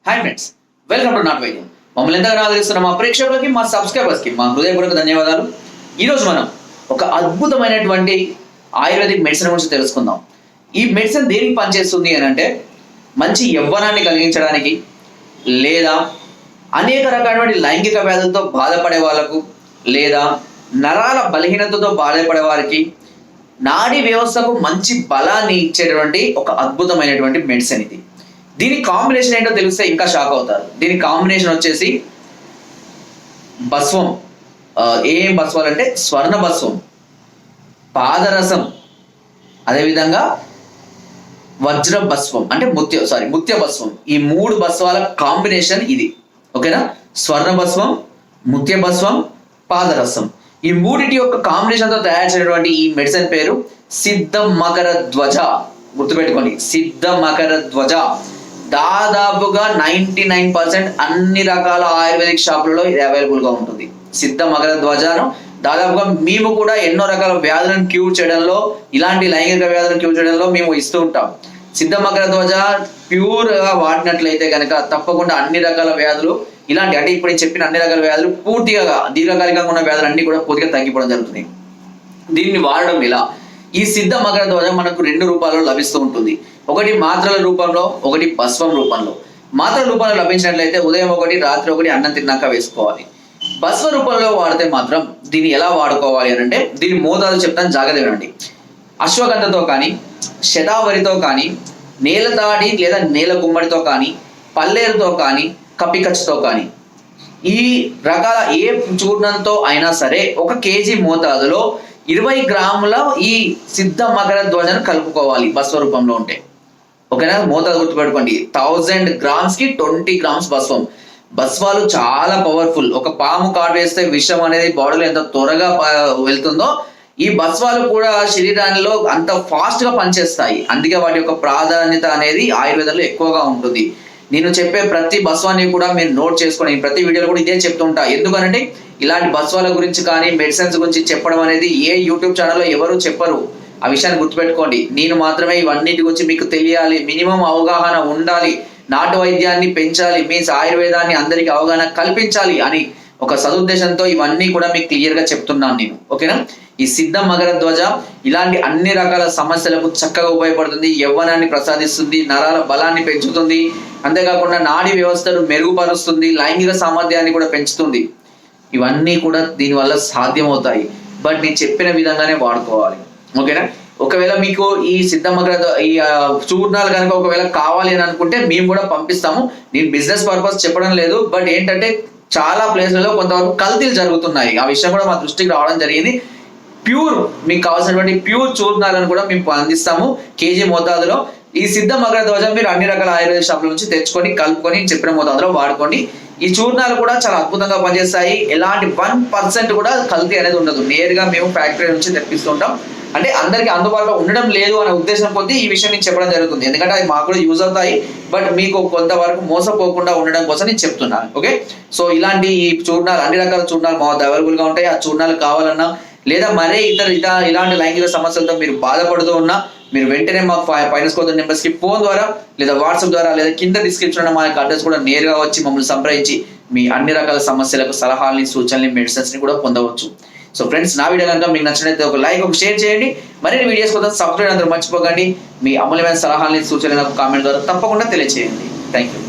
Hi friends, welcome to not వైద్యం. మమ్మల్ని ఎంతగానో ఆదరిస్తున్న మా ప్రేక్షకులకి, మా సబ్స్క్రైబర్స్కి మా హృదయపూర్వక ధన్యవాదాలు. ఈరోజు మనం ఒక అద్భుతమైనటువంటి ఆయుర్వేదిక్ మెడిసిన్ గురించి తెలుసుకుందాం. ఈ మెడిసిన్ దేనికి పనిచేస్తుంది అని అంటే, మంచి యవ్వనాన్ని కలిగించడానికి, లేదా అనేక రకాలైన లైంగిక వ్యాధులతో బాధపడే వాళ్ళకు, లేదా నరాల బలహీనతతో బాధపడే వారికి, నాడీ వ్యవస్థకు మంచి బలాన్ని ఇచ్చేటువంటి ఒక అద్భుతమైనటువంటి మెడిసిన్ ఇది. దీని కాంబినేషన్ ఏంటో తెలిస్తే ఇంకా షాక్ అవుతారు. దీని కాంబినేషన్ వచ్చేసి భస్వం. ఏం భస్వాలు అంటే స్వర్ణ భస్వం, పాదరసం, అదేవిధంగా వజ్ర భస్వం అంటే ముత్య భస్వం. ఈ మూడు భస్వాల కాంబినేషన్ ఇది. ఓకేనా? స్వర్ణ భస్వం, ముత్య భస్వం, పాదరసం. ఈ మూడిటి యొక్క కాంబినేషన్తో తయారు చేసినటువంటి ఈ మెడిసిన్ పేరు సిద్ధ మకర ధ్వజ. గుర్తుపెట్టుకోండి, సిద్ధ మకర ధ్వజ. దాదాపుగా 99% అన్ని రకాల ఆయుర్వేదిక్ షాపులలో ఇది అవైలబుల్ గా ఉంటుంది. సిద్ధ మకర ధ్వజను దాదాపుగా మేము కూడా ఎన్నో రకాల వ్యాధులను క్యూర్ చేయడంలో, ఇలాంటి లైంగిక వ్యాధులను క్యూర్ చేయడంలో మేము ఇస్తూ ఉంటాం. సిద్ధ మకర ధ్వజ ప్యూర్ గా వాడినట్లయితే కనుక తప్పకుండా అన్ని రకాల వ్యాధులు, ఇలాంటి అంటే ఇప్పుడు నేను చెప్పిన అన్ని రకాల వ్యాధులు పూర్తిగా దీర్ఘకాలికంగా ఉన్న వ్యాధులు అన్ని కూడా పూర్తిగా తగ్గిపోవడం జరుగుతుంది. దీన్ని వాడడం ఇలా. ఈ సిద్ధ మకర ధ్వజ మనకు 2 రూపాల్లో లభిస్తూ ఉంటుంది. ఒకటి మాత్రల రూపంలో, ఒకటి భస్వం రూపంలో. మాత్రల రూపంలో లభించినట్లయితే ఉదయం ఒకటి, రాత్రి ఒకటి అన్నం తిన్నాక వేసుకోవాలి. భస్వ రూపంలో వాడితే మాత్రం దీన్ని ఎలా వాడుకోవాలి అని అంటే, దీని మోతాదు చెప్తాను, జాగ్రత్త వినండి. అశ్వగంధతో కానీ, శతావరితో కానీ, నేలతాడి లేదా నేల గుమ్మడితో కానీ, పల్లేరుతో కానీ, కపికచ్చుతో కానీ, ఈ రకాల ఏ చూర్ణంతో అయినా సరే 1 kg మోతాదులో 20 గ్రాముల ఈ సిద్ధ మకర ధ్వజను కలుపుకోవాలి భస్వ రూపంలో ఉంటే. ఓకేనా? మోతాదు గుర్తుపెట్టుకోండి. 1000 grams కి 20 grams భస్వం. భస్వాలు చాలా పవర్ఫుల్. ఒక పాము కాటు వేస్తే విషం అనేది బాడీలో ఎంత త్వరగా వెళ్తుందో, ఈ భస్వాలు కూడా శరీరాల్లో అంత ఫాస్ట్ గా పనిచేస్తాయి. అందుకే వాటి యొక్క ప్రాధాన్యత అనేది ఆయుర్వేదంలో ఎక్కువగా ఉంటుంది. నేను చెప్పే ప్రతి భస్వాన్ని కూడా మీరు నోట్ చేసుకోండి. ప్రతి వీడియోలో కూడా ఇదే చెప్తుంటా. ఎందుకనంటే ఇలాంటి భస్వాల గురించి కానీ, మెడిసిన్స్ గురించి చెప్పడం అనేది ఏ యూట్యూబ్ ఛానల్లో ఎవరు చెప్పరు. ఆ విషయాన్ని గుర్తుపెట్టుకోండి. నేను మాత్రమే ఇవన్నిటి గురించి మీకు తెలియాలి, మినిమం అవగాహన ఉండాలి, నాటు వైద్యాన్ని పెంచాలి, మీన్స్ ఆయుర్వేదాన్ని అందరికీ అవగాహన కల్పించాలి అని ఒక సదుద్దేశంతో ఇవన్నీ కూడా మీకు క్లియర్ గా చెప్తున్నాను నేను. ఓకేనా? ఈ సిద్ధ మకర ధ్వజ ఇలాంటి అన్ని రకాల సమస్యలకు చక్కగా ఉపయోగపడుతుంది. యవ్వనాన్ని ప్రసాదిస్తుంది, నరాల బలాన్ని పెంచుతుంది, అంతేకాకుండా నాడీ వ్యవస్థను మెరుగుపరుస్తుంది, లైంగిక సామర్థ్యాన్ని కూడా పెంచుతుంది. ఇవన్నీ కూడా దీనివల్ల సాధ్యమవుతాయి. బట్ నేను చెప్పిన విధంగానే వాడుకోవాలి. ఓకేనా? ఒకవేళ మీకు ఈ సిద్ధ మకర ఈ చూర్ణాలు కనుక ఒకవేళ కావాలి అని అనుకుంటే మేము కూడా పంపిస్తాము. నేను బిజినెస్ పర్పస్ చెప్పడం లేదు. బట్ ఏంటంటే చాలా ప్లేస్లలో కొంతవరకు కల్తీలు జరుగుతున్నాయి. ఆ విషయం కూడా మా దృష్టికి రావడం జరిగింది. ప్యూర్ మీకు కావాల్సినటువంటి ప్యూర్ చూర్ణాలను కూడా మేము అందిస్తాము కేజీ మోతాదులో. ఈ సిద్ధ మకర ధ్వజ మీరు అన్ని రకాల ఆయుర్వేద షాపుల నుంచి తెచ్చుకొని కలుపుకొని చెప్పిన మోతాదులో వాడుకోండి. ఈ చూర్ణాలు కూడా చాలా అద్భుతంగా పనిచేస్తాయి. ఎలాంటి 1% కూడా కల్తీ అనేది ఉండదు. నేరుగా మేము ఫ్యాక్టరీ నుంచి తెప్పిస్తుంటాం. అంటే అందరికి అందుబాటులో ఉండడం లేదు అనే ఉద్దేశం కొద్దీ ఈ విషయం నేను చెప్పడం జరుగుతుంది. ఎందుకంటే అది మాకు కూడా యూజ్ అవుతాయి. బట్ మీకు కొంతవరకు మోసపోకుండా ఉండడం కోసం నేను చెప్తున్నాను. ఓకే? సో ఇలాంటి ఈ చూర్ణాలు, అన్ని రకాల చూర్ణాలు మా వద్ద అవైలబుల్ గా ఉంటాయి. ఆ చూర్ణాలు కావాలన్నా, లేదా మరే ఇలాంటి లైంగిక సమస్యలతో మీరు బాధపడుతూ ఉన్నా, మీరు వెంటనే మా పైన స్కోర్ నెంబర్స్ కి ఫోన్ ద్వారా, లేదా వాట్సాప్ ద్వారా, లేదా కింద డిస్క్రిప్షన్ లో మా యొక్క అడ్రస్ కూడా నేరుగా వచ్చి మమ్మల్ని సంప్రదించి మీ అన్ని రకాల సమస్యలకు సలహాలని, సూచనలు, మెడిసిన్స్ ని కూడా పొందవచ్చు. సో ఫ్రెండ్స్, నా వీడియో కనుక మీకు నచ్చినట్లయితే ఒక లైక్, ఒక షేర్ చేయండి. మరిన్ని వీడియోస్ కోసం సబ్స్క్రైబ్ అందరూ మర్చిపోకండి. మీ అమూల్యమైన సలహాలని, సూచనలు కామెంట్ ద్వారా తప్పకుండా తెలియజేయండి. Thank you.